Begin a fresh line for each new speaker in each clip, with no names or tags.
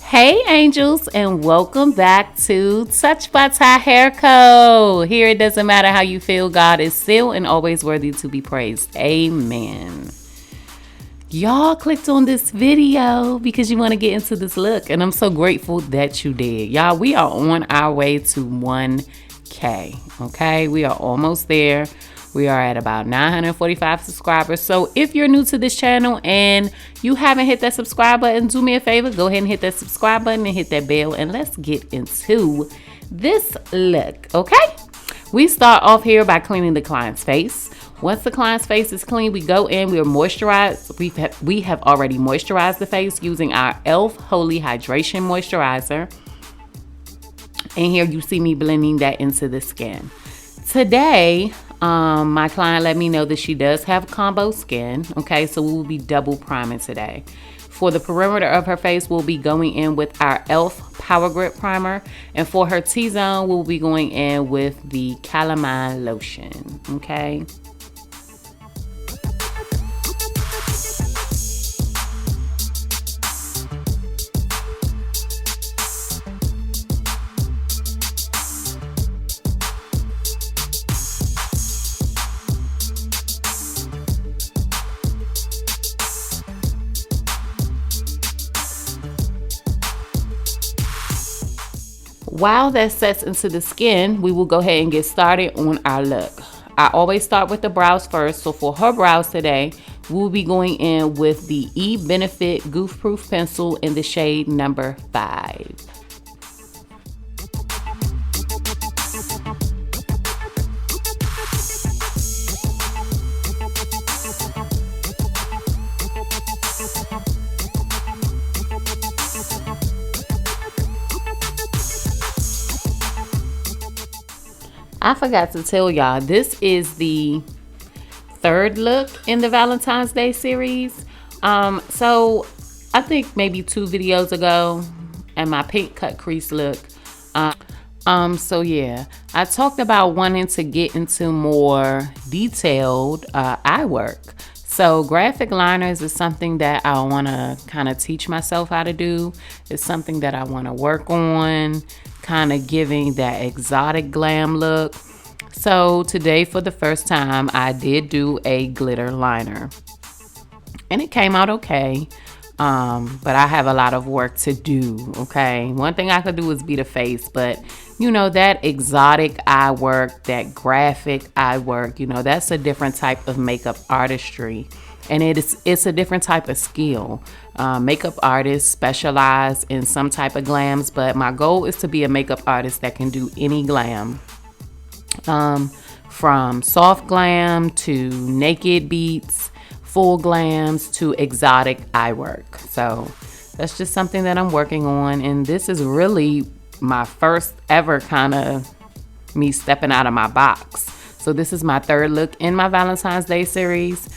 Hey angels, and welcome back to TouchedByTyHairCo. Here it doesn't matter how you feel, God is still and always worthy to be praised. Amen. Y'all clicked on this video because you want to get into this look, and I'm so grateful that you did. Y'all, we are on our way to 1K, okay? We are almost there. We are at about 945 subscribers. So if you're new to this channel and you haven't hit that subscribe button, do me a favor, go ahead and hit that subscribe button and hit that bell, and let's get into this look, okay? We start off here by cleaning the client's face. Once the client's face is clean, we go in, we are moisturized. We have already moisturized the face using our e.l.f. Holy Hydration Moisturizer. And here you see me blending that into the skin. Today, my client let me know that she does have combo skin. Okay, so we will be double priming today. For the perimeter of her face, we'll be going in with our e.l.f. Power Grip Primer. And for her T-zone, we'll be going in with the Calamine Lotion. Okay. While that sets into the skin, we will go ahead and get started on our look. I always start with the brows first. So for her brows today, we'll be going in with the E-Benefit Goof Proof Pencil in the shade number 5. I forgot to tell y'all, this is the third look in the Valentine's Day series. So I think maybe 2 videos ago, and my pink cut crease look. So yeah, I talked about wanting to get into more detailed eye work. So graphic liners is something that I want to kind of teach myself how to do. It's something that I want to work on, kind of giving that exotic glam look. So today, for the first time, I did do a glitter liner, and it came out okay. But I have a lot of work to do. Okay, one thing I could do is be the face, but you know, that exotic eye work, that graphic eye work, you know, that's a different type of makeup artistry, and it's a different type of skill. Makeup artists specialize in some type of glams, but my goal is to be a makeup artist that can do any glam, from soft glam to naked beats, full glams to exotic eye work. So that's just something that I'm working on, and this is really my first ever kind of me stepping out of my box. So this is my third look in my Valentine's Day series.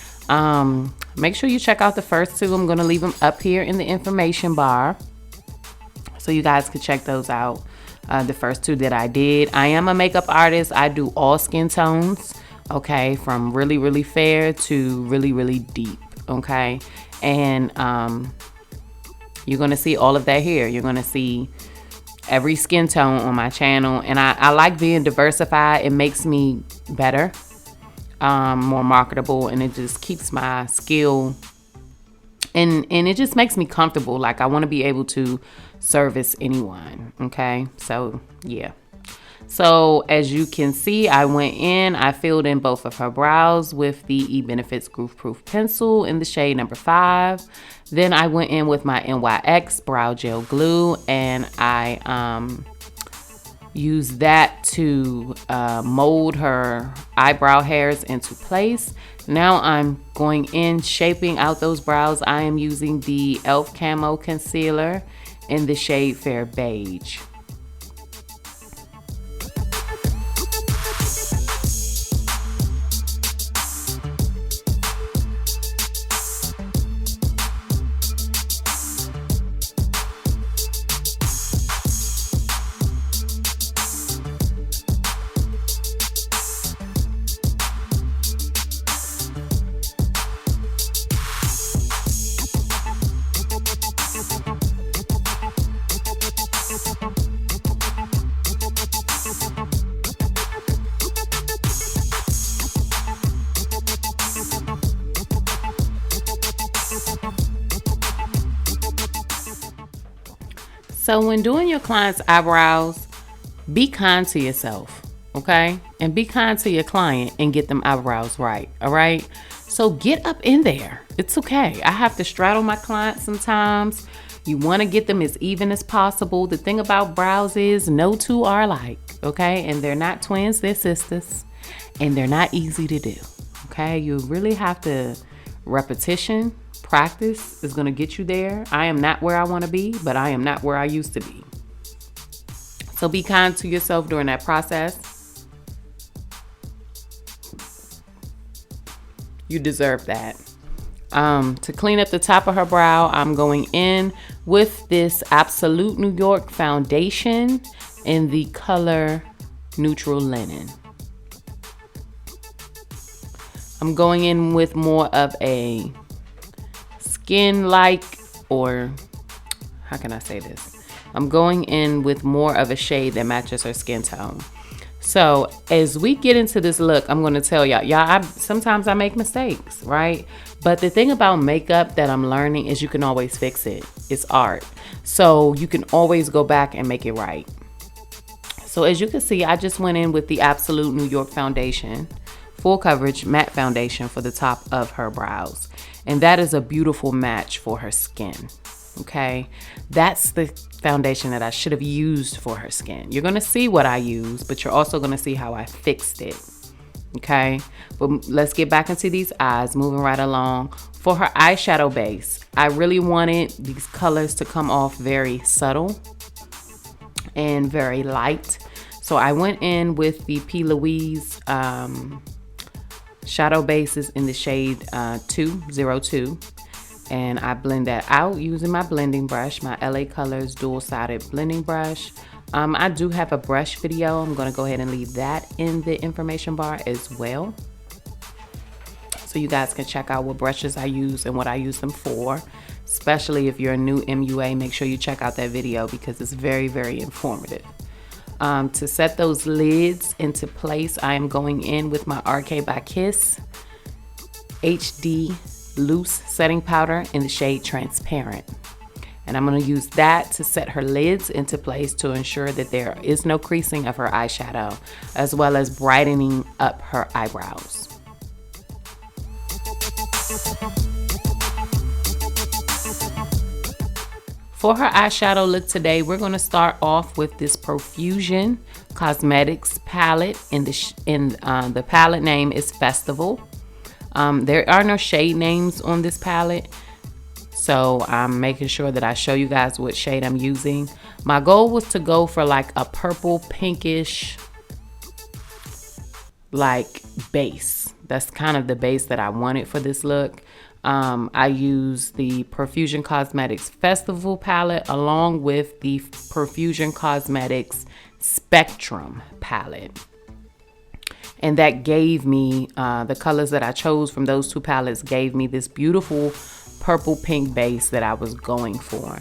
Make sure you check out the first 2. I'm going to leave them up here in the information bar so you guys can check those out. The first 2 that I did. I am a makeup artist. I do all skin tones, okay, from really, really fair to really, really deep, okay? And you're going to see all of that here. You're going to see every skin tone on my channel, and I like being diversified. It makes me better, more marketable, and it just keeps my skill, and it just makes me comfortable. Like, I want to be able to service anyone. Okay, so yeah. So as you can see, I went in, I filled in both of her brows with the E-Benefits Goof Proof Pencil in the shade number 5. Then I went in with my NYX Brow Gel Glue, and I used that to mold her eyebrow hairs into place. Now I'm going in, shaping out those brows. I am using the e.l.f. Camo Concealer in the shade Fair Beige. So when doing your client's eyebrows, be kind to yourself, okay? And be kind to your client and get them eyebrows right, all right? So get up in there. It's okay. I have to straddle my clients sometimes. You want to get them as even as possible. The thing about brows is no two are alike, okay? And they're not twins, they're sisters. And they're not easy to do, okay? You really have to, repetition, practice is going to get you there. I am not where I want to be, but I am not where I used to be. So be kind to yourself during that process. You deserve that. To clean up the top of her brow, I'm going in with this Absolute New York foundation in the color Neutral Linen. I'm going in with more of a skin-like, or how can I say this? I'm going in with more of a shade that matches her skin tone. So as we get into this look, I'm going to tell y'all, sometimes I make mistakes, right? But the thing about makeup that I'm learning is you can always fix it. It's art. So you can always go back and make it right. So as you can see, I just went in with the Absolute New York foundation, full coverage matte foundation for the top of her brows. And that is a beautiful match for her skin. Okay, that's the foundation that I should have used for her skin. You're gonna see what I use, but you're also gonna see how I fixed it. Okay, but let's get back into these eyes, moving right along. For her eyeshadow base, I really wanted these colors to come off very subtle and very light. So I went in with the P. Louise shadow bases in the shade 202. And I blend that out using my blending brush, my LA Colors dual-sided blending brush. I do have a brush video. I'm gonna go ahead and leave that in the information bar as well, so you guys can check out what brushes I use and what I use them for. Especially if you're a new MUA, make sure you check out that video because it's very, very informative. To set those lids into place, I am going in with my RK by Kiss HD loose setting powder in the shade Transparent. And I'm going to use that to set her lids into place to ensure that there is no creasing of her eyeshadow, as well as brightening up her eyebrows. For her eyeshadow look today, we're going to start off with this Profusion Cosmetics palette. The palette name is Festival. There are no shade names on this palette, so I'm making sure that I show you guys what shade I'm using. My goal was to go for like a purple pinkish like base. That's kind of the base that I wanted for this look. I use the Profusion Cosmetics Festival palette along with the Profusion Cosmetics Spectrum palette. And that gave me, the colors that I chose from those two palettes gave me this beautiful purple pink base that I was going for.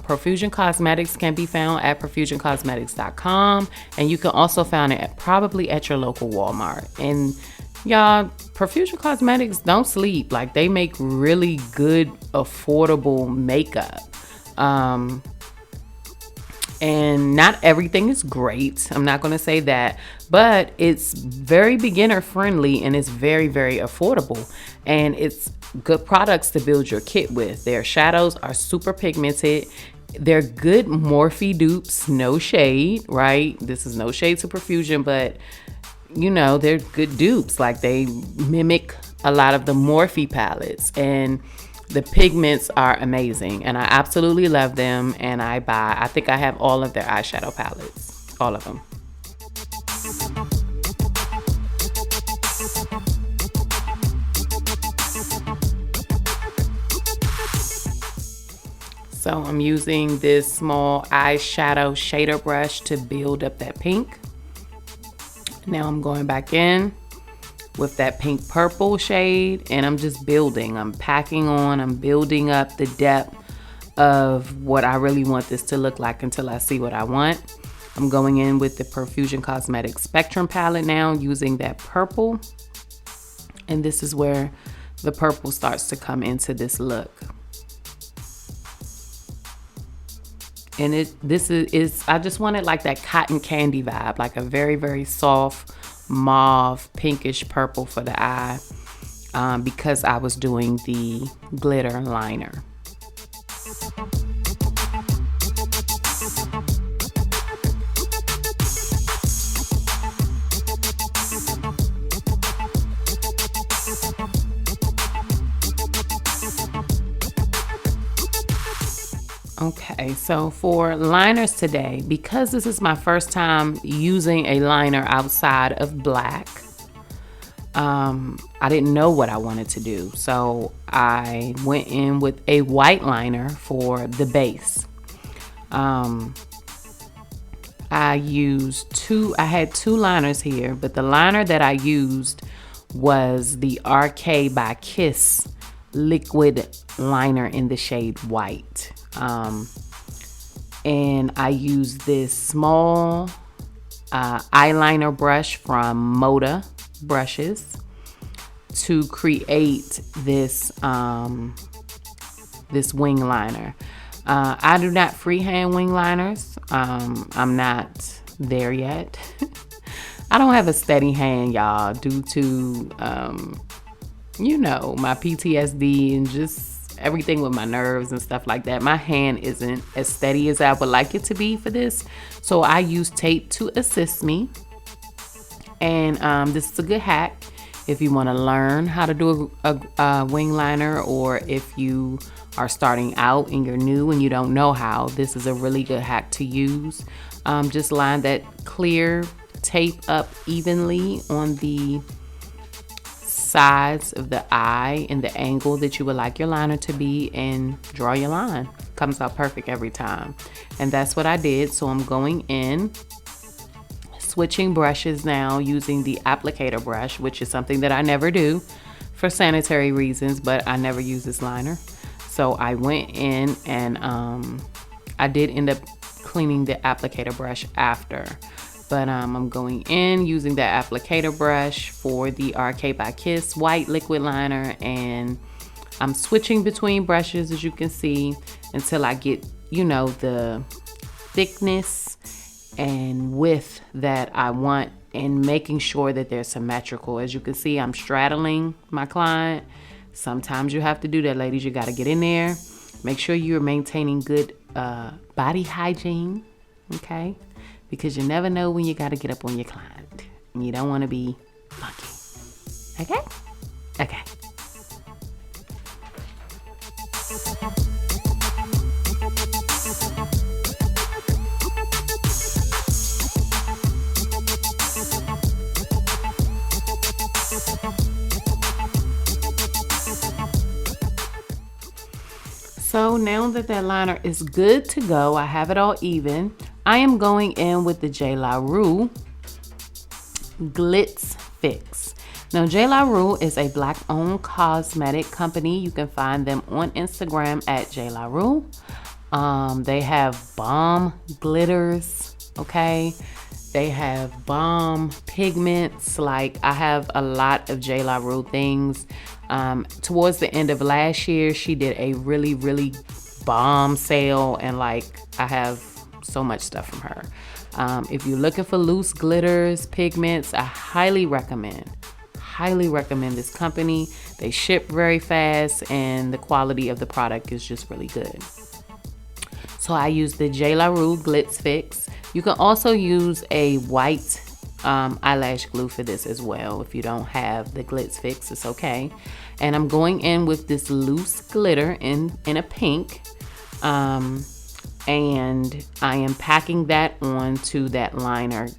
Profusion Cosmetics can be found at profusioncosmetics.com, and you can also find it probably at your local Walmart. And y'all, Profusion Cosmetics don't sleep. Like, they make really good, affordable makeup. And not everything is great. I'm not going to say that, but it's very beginner friendly and it's very, very affordable. And it's good products to build your kit with. Their shadows are super pigmented. They're good Morphe dupes, no shade, right? This is no shade to Profusion, but you know, they're good dupes. Like, they mimic a lot of the Morphe palettes, and the pigments are amazing, and I absolutely love them. And I think I have all of their eyeshadow palettes, all of them. So I'm using this small eyeshadow shader brush to build up that pink. Now I'm going back in with that pink purple shade, and I'm just building. I'm packing on, I'm building up the depth of what I really want this to look like until I see what I want. I'm going in with the Profusion Cosmetics Spectrum palette now, using that purple. And this is where the purple starts to come into this look. And this is I just wanted like that cotton candy vibe, like a very, very soft mauve, pinkish purple for the eye, because I was doing the glitter liner. Okay, so for liners today, because this is my first time using a liner outside of black, I didn't know what I wanted to do. So I went in with a white liner for the base. I had two liners here, but the liner that I used was the RK by Kiss liquid liner in the shade white. And I used this small eyeliner brush from Moda brushes to create this this wing liner. I do not freehand wing liners. I'm not there yet. I don't have a steady hand, y'all, due to my PTSD and just everything with my nerves and stuff like that. My hand isn't as steady as I would like it to be for this. So I use tape to assist me. And this is a good hack if you want to learn how to do a wing liner, or if you are starting out and you're new and you don't know how. This is a really good hack to use. Just line that clear tape up evenly on the sides of the eye and the angle that you would like your liner to be, and draw your line. Comes out perfect every time. And that's what I did. So I'm going in, switching brushes now, using the applicator brush, which is something that I never do for sanitary reasons, but I never use this liner. So I went in and I did end up cleaning the applicator brush after. But I'm going in using that applicator brush for the RK by Kiss white liquid liner, and I'm switching between brushes, as you can see, until I get, the thickness and width that I want, and making sure that they're symmetrical. As you can see, I'm straddling my client. Sometimes you have to do that, ladies. You got to get in there. Make sure you're maintaining good body hygiene, okay? Because you never know when you got to get up on your client. And you don't want to be funky. Okay? Okay. So now that liner is good to go, I have it all even. I am going in with the J. La Rue Glitz Fix. Now, J. La Rue is a Black-owned cosmetic company. You can find them on Instagram at J. La Rue. They have bomb glitters, okay? They have bomb pigments. Like, I have a lot of J. La Rue things. Towards the end of last year, she did a really, really bomb sale, and like, I have so much stuff from her. If you're looking for loose glitters, pigments, I highly recommend this company. They ship very fast, and the quality of the product is just really good. So I use the J. La Rue Glitz Fix. You can also use a white eyelash glue for this as well. If you don't have the Glitz Fix, it's okay. And I'm going in with this loose glitter in a pink. And I am packing that onto that liner.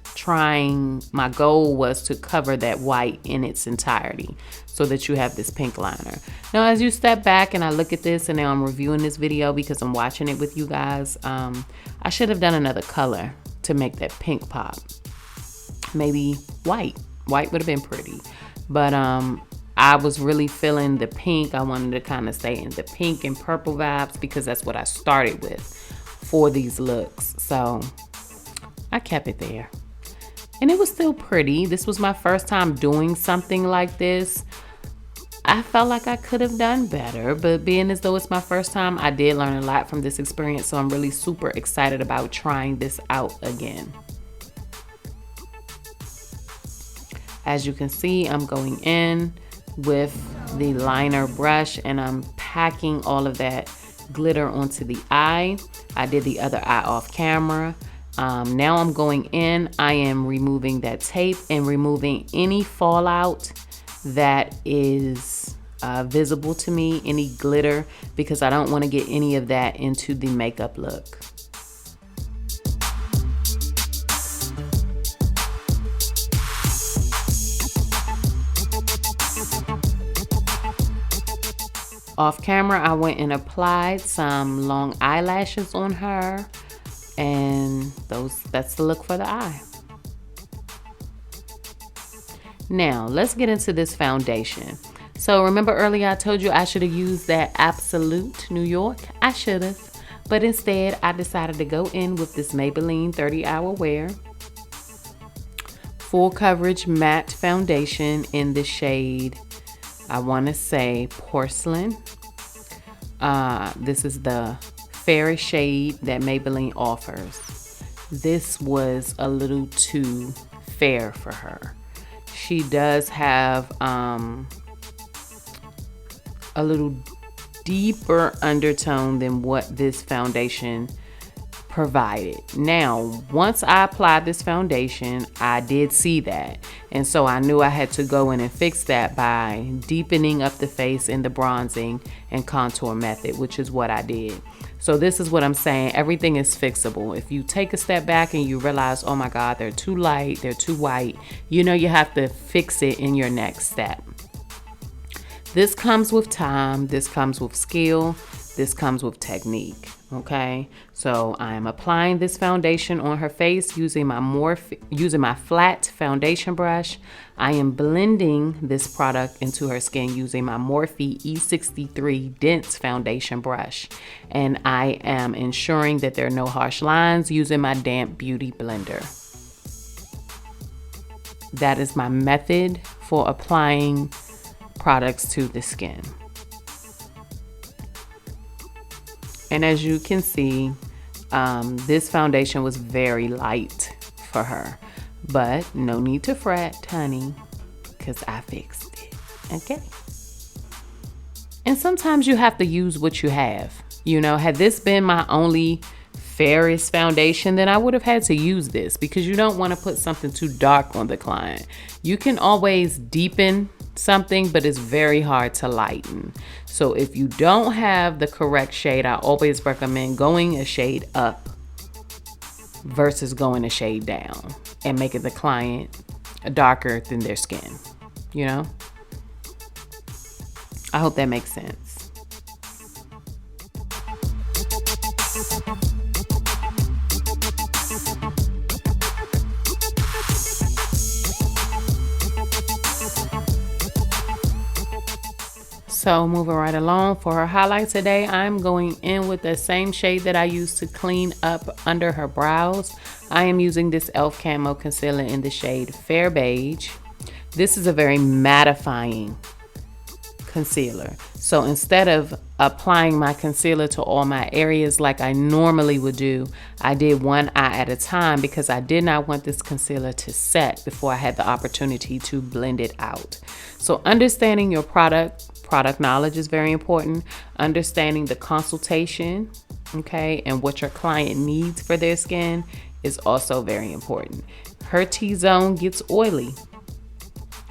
My goal was to cover that white in its entirety so that you have this pink liner. Now, as you step back and I look at this, and now I'm reviewing this video because I'm watching it with you guys, I should have done another color to make that pink pop. Maybe white. White would have been pretty. But I was really feeling the pink. I wanted to kind of stay in the pink and purple vibes because that's what I started with for these looks. So I kept it there. And it was still pretty. This was my first time doing something like this. I felt like I could have done better, but being as though it's my first time, I did learn a lot from this experience. So I'm really super excited about trying this out again. As you can see, I'm going in with the liner brush and I'm packing all of that glitter onto the eye. I did the other eye off camera. Now I'm going in, I am removing that tape and removing any fallout that is visible to me, any glitter, because I don't want to get any of that into the makeup look. Off camera, I went and applied some long eyelashes on her, and that's the look for the eye. Now, let's get into this foundation. So remember earlier I told you I should have used that Absolute New York? I should have, but instead I decided to go in with this Maybelline 30 Hour Wear Full Coverage Matte Foundation in the shade, I want to say Porcelain. This is the fairest shade that Maybelline offers. This was a little too fair for her. She does have a little deeper undertone than what this foundation provided. Now, once I applied this foundation, I did see that. And so I knew I had to go in and fix that by deepening up the face in the bronzing and contour method, which is what I did. So this is what I'm saying. Everything is fixable. If you take a step back and you realize, oh my God, they're too light, they're too white, you know you have to fix it in your next step. This comes with time. This comes with skill. This comes with technique. Okay, so I am applying this foundation on her face using my flat foundation brush. I am blending this product into her skin using my Morphe E63 dense foundation brush, and I am ensuring that there are no harsh lines using my damp beauty blender. That is my method for applying products to the skin. And as you can see, this foundation was very light for her, but no need to fret, honey, because I fixed it, okay? And sometimes you have to use what you have. You know, had this been my only fairest foundation, then I would have had to use this, because you don't want to put something too dark on the client. You can always deepen something, but it's very hard to lighten. So if you don't have the correct shade, I always recommend going a shade up versus going a shade down and making the client darker than their skin, you know? I hope that makes sense. So moving right along, for her highlight today, I'm going in with the same shade that I used to clean up under her brows. I am using this e.l.f. Camo Concealer in the shade Fair Beige. This is a very mattifying concealer. So instead of applying my concealer to all my areas like I normally would do, I did one eye at a time because I did not want this concealer to set before I had the opportunity to blend it out. So understanding your product knowledge is very important. Understanding the consultation, okay, and what your client needs for their skin is also very important. Her T-zone gets oily.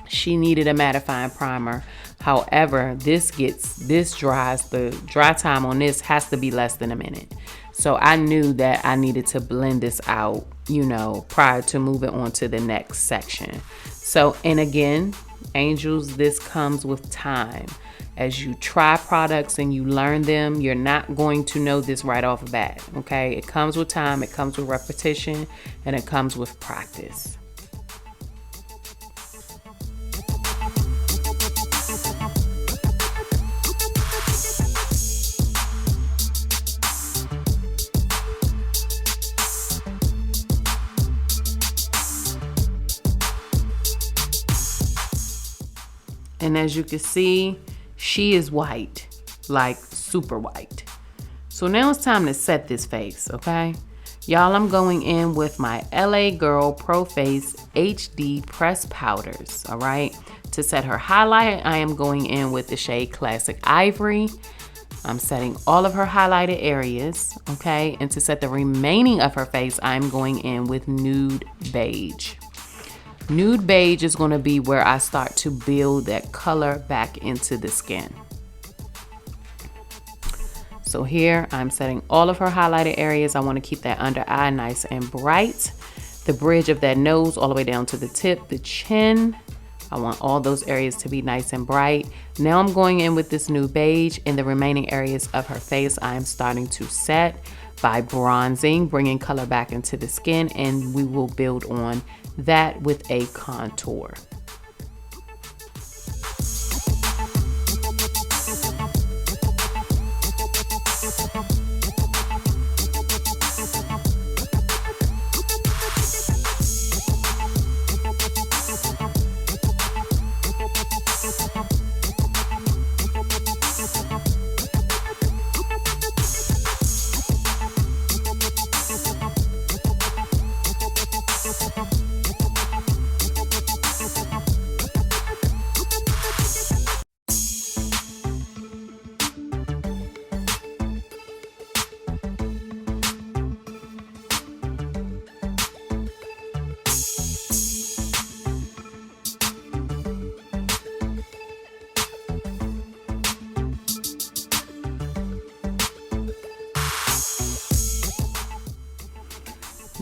She needed a mattifying primer. However, this dries. The dry time on this has to be less than a minute. So I knew that I needed to blend this out, you know, prior to moving on to the next section. So, and again, angels, this comes with time. As you try products and you learn them, you're not going to know this right off the bat, okay? It comes with time, it comes with repetition, and it comes with practice. And as you can see, she is white, like super white. So now it's time to set this face, okay? Y'all, I'm going in with my LA Girl Pro Face HD Press Powders, all right? To set her highlight, I am going in with the shade Classic Ivory. I'm setting all of her highlighted areas, okay? And to set the remaining of her face, I'm going in with Nude Beige. Nude Beige is gonna be where I start to build that color back into the skin. So here, I'm setting all of her highlighted areas. I wanna keep that under eye nice and bright. The bridge of that nose all the way down to the tip, the chin. I want all those areas to be nice and bright. Now I'm going in with this Nude Beige. In the remaining areas of her face, I am starting to set by bronzing, bringing color back into the skin, and we will build on that with a contour.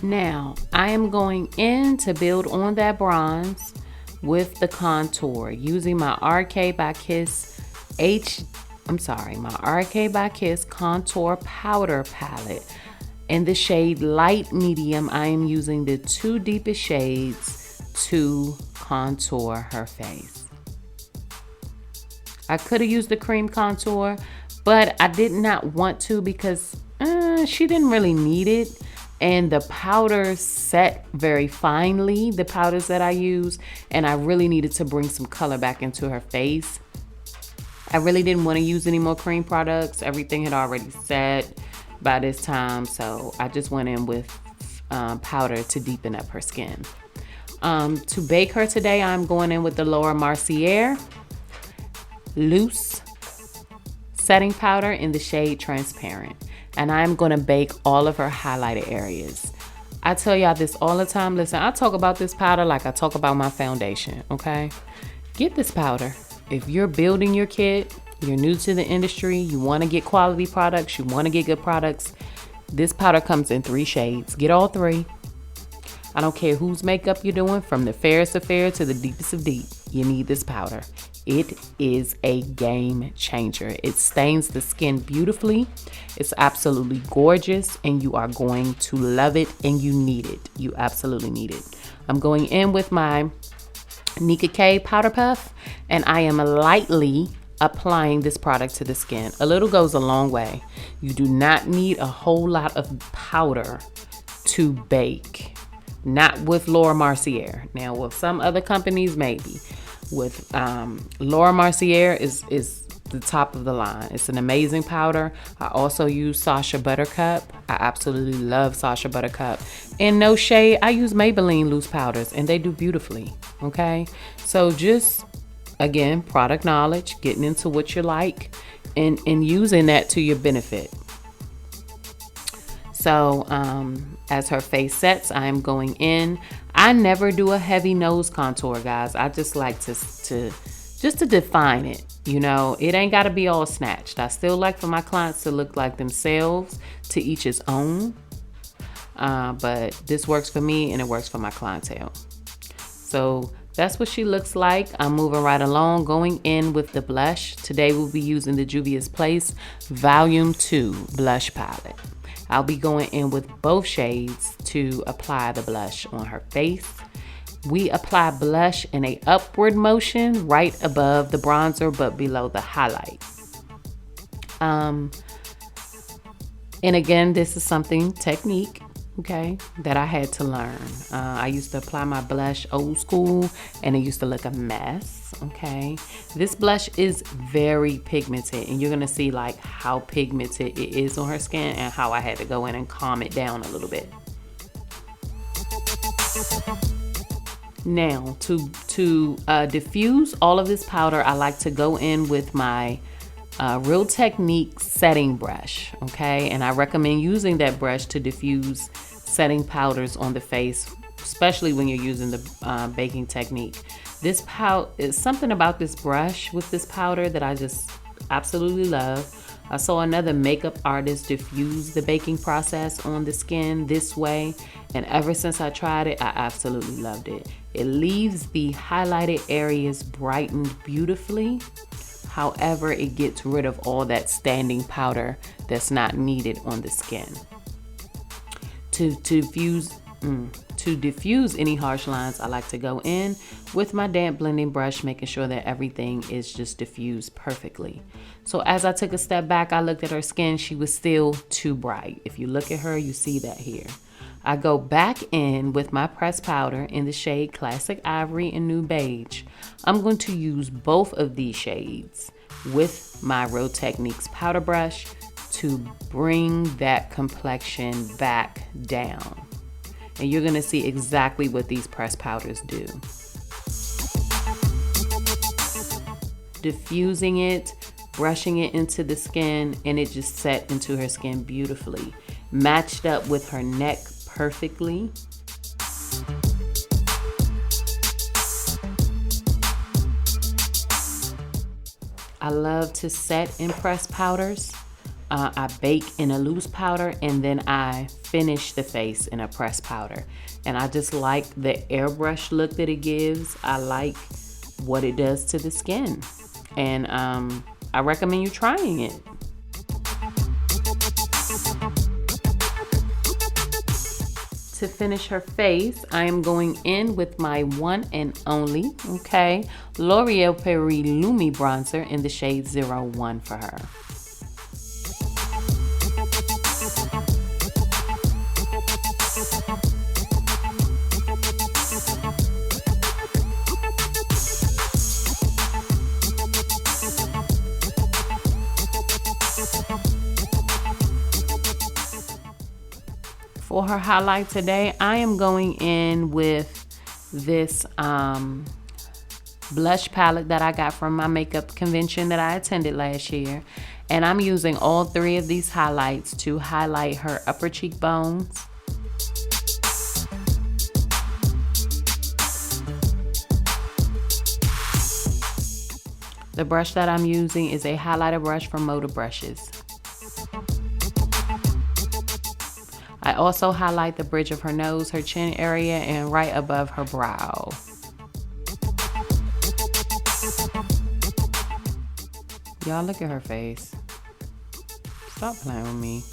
Now, I am going in to build on that bronze with the contour using my RK by Kiss my RK by Kiss Contour Powder Palette. In the shade Light Medium, I am using the two deepest shades to contour her face. I could have used the cream contour, but I did not want to because she didn't really need it. And the powder set very finely, the powders that I use, and I really needed to bring some color back into her face. I really didn't want to use any more cream products. Everything had already set by this time, so I just went in with powder to deepen up her skin. To bake her today, I'm going in with the Laura Mercier Loose Setting Powder in the shade Transparent. And I'm gonna bake all of her highlighted areas. I tell y'all this all the time. Listen, I talk about this powder like I talk about my foundation, okay? Get this powder. If you're building your kit, you're new to the industry, you wanna get quality products, you wanna get good products, this powder comes in 3 shades. Get all 3. I don't care whose makeup you're doing, from the fairest of fair to the deepest of deep, you need this powder. It is a game changer. It stains the skin beautifully. It's absolutely gorgeous, and you are going to love it, and you need it. You absolutely need it. I'm going in with my Nika K Powder Puff, and I am lightly applying this product to the skin. A little goes a long way. You do not need a whole lot of powder to bake. Not with Laura Mercier. Now, with some other companies, maybe. With Laura Mercier is the top of the line. It's an amazing powder. I also use Sasha Buttercup. I absolutely love Sasha Buttercup. And no shade, I use Maybelline loose powders, and they do beautifully, okay? So just, again, product knowledge, getting into what you like, and using that to your benefit. So as her face sets, I'm going in. I never do a heavy nose contour, guys. I just like to define it. You know, it ain't got to be all snatched. I still like for my clients to look like themselves, to each his own. But this works for me and it works for my clientele. So that's what she looks like. I'm moving right along, going in with the blush. Today we'll be using the Juvia's Place Volume 2 Blush Palette. I'll be going in with both shades to apply the blush on her face. We apply blush in a upward motion right above the bronzer but below the highlight. And again, this is something technique. okay, that I had to learn. I used to apply my blush old school and it used to look a mess, okay. This blush is very pigmented and you're gonna see like how pigmented it is on her skin and how I had to go in and calm it down a little bit. Now to diffuse all of this powder, I like to go in with my Real Technique setting brush, okay? And I recommend using that brush to diffuse setting powders on the face, especially when you're using the baking technique. This is something about this brush with this powder that I just absolutely love. I saw another makeup artist diffuse the baking process on the skin this way, and ever since I tried it, I absolutely loved it. It leaves the highlighted areas brightened beautifully. However, it gets rid of all that standing powder that's not needed on the skin. To diffuse any harsh lines, I like to go in with my damp blending brush, making sure that everything is just diffused perfectly. So as I took a step back, I looked at her skin. She was still too bright. If you look at her, you see that here. I go back in with my pressed powder in the shade Classic Ivory and New Beige. I'm going to use both of these shades with my Real Techniques powder brush to bring that complexion back down. And you're gonna see exactly what these pressed powders do. Diffusing it, brushing it into the skin, and it just set into her skin beautifully. Matched up with her neck perfectly. I love to set in pressed powders. I bake in a loose powder and then I finish the face in a pressed powder. And I just like the airbrush look that it gives. I like what it does to the skin. And I recommend you trying it. To finish her face, I am going in with my one and only, okay, L'Oreal Paris Lumi bronzer in the shade 01 for her. For her highlight today, I am going in with this blush palette that I got from my makeup convention that I attended last year. And I'm using all three of these highlights to highlight her upper cheekbones. The brush that I'm using is a highlighter brush from Motor Brushes. I also highlight the bridge of her nose, her chin area, and right above her brow. Y'all look at her face. Stop playing with me.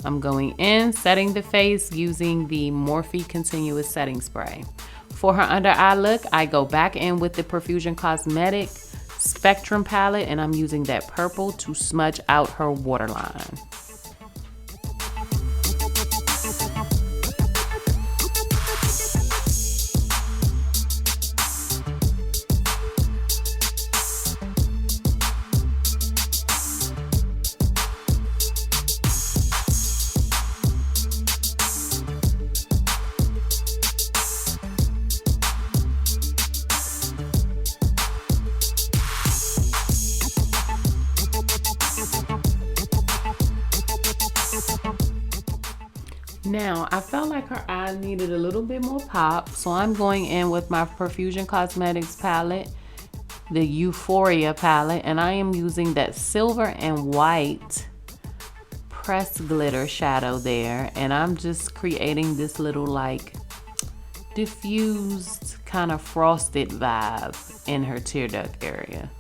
I'm going in, setting the face using the Morphe Continuous Setting Spray. For her under eye look, I go back in with the Profusion Cosmetic Spectrum palette, and I'm using that purple to smudge out her waterline. Now, I felt like her eye needed a little bit more pop, so I'm going in with my Profusion Cosmetics palette, the Euphoria palette, and I am using that silver and white pressed glitter shadow there, and I'm just creating this little like diffused kind of frosted vibe in her tear duct area.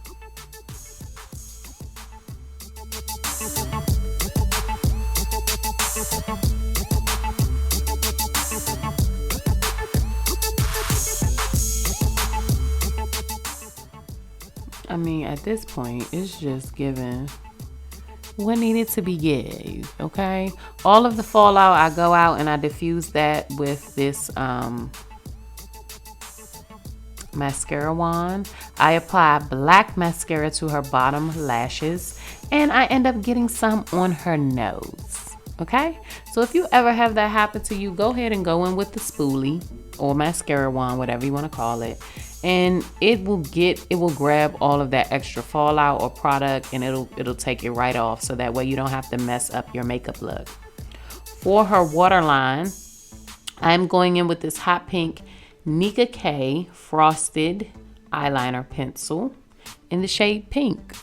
I mean, at this point, it's just giving what needed to be gave. Okay, all of the fallout, I go out and I diffuse that with this mascara wand. I apply black mascara to her bottom lashes, and I end up getting some on her nose. Okay, so if you ever have that happen to you, go ahead and go in with the spoolie or mascara wand, whatever you want to call it, and it will grab all of that extra fallout or product, and it'll take it right off, so that way you don't have to mess up your makeup look. For her waterline, I'm going in with this hot pink Nika K frosted eyeliner pencil in the shade pink.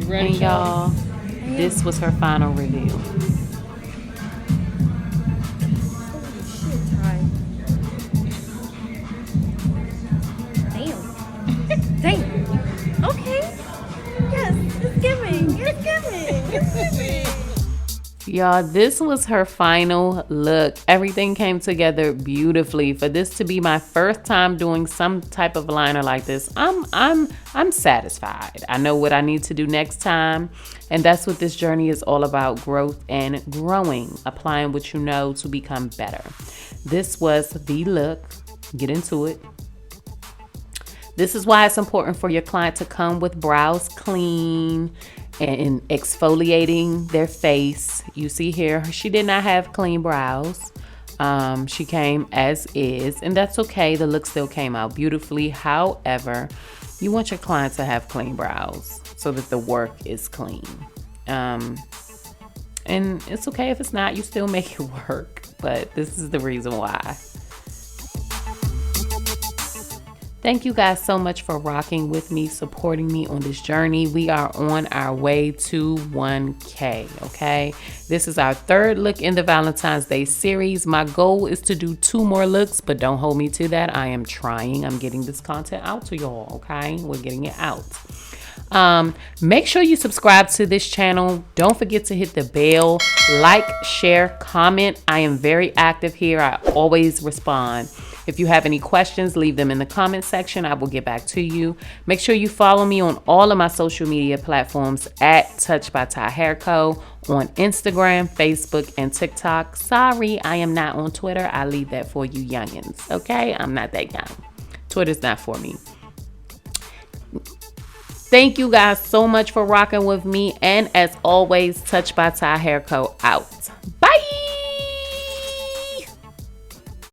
Ready,
and y'all, this was her final review.
Holy shit, Ty. Damn. Damn. Okay. Yes, it's giving. It's giving. It's giving.
Y'all, this was her final look. Everything came together beautifully. For this to be my first time doing some type of liner like this, I'm satisfied. I know what I need to do next time, and that's what this journey is all about: growth and growing, applying what you know to become better. This was the look. Get into it. This is why it's important for your client to come with brows clean and exfoliating their face. You see here, she did not have clean brows. She came as is, and that's okay. The look still came out beautifully. However, you want your client to have clean brows so that the work is clean. And it's okay if it's not, you still make it work, but this is the reason why. Thank you guys so much for rocking with me, supporting me on this journey. We are on our way to 1K, okay? This is our third look in the Valentine's Day series. My goal is to do 2 more looks, but don't hold me to that. I am trying. I'm getting this content out to y'all, okay? We're getting it out. Make sure you subscribe to this channel. Don't forget to hit the bell, like, share, comment. I am very active here. I always respond. If you have any questions, leave them in the comment section. I will get back to you. Make sure you follow me on all of my social media platforms at TouchedByTyHairCo on Instagram, Facebook, and TikTok. Sorry, I am not on Twitter. I leave that for you youngins, okay? I'm not that young. Twitter's not for me. Thank you guys so much for rocking with me. And as always, TouchedByTyHairCo out.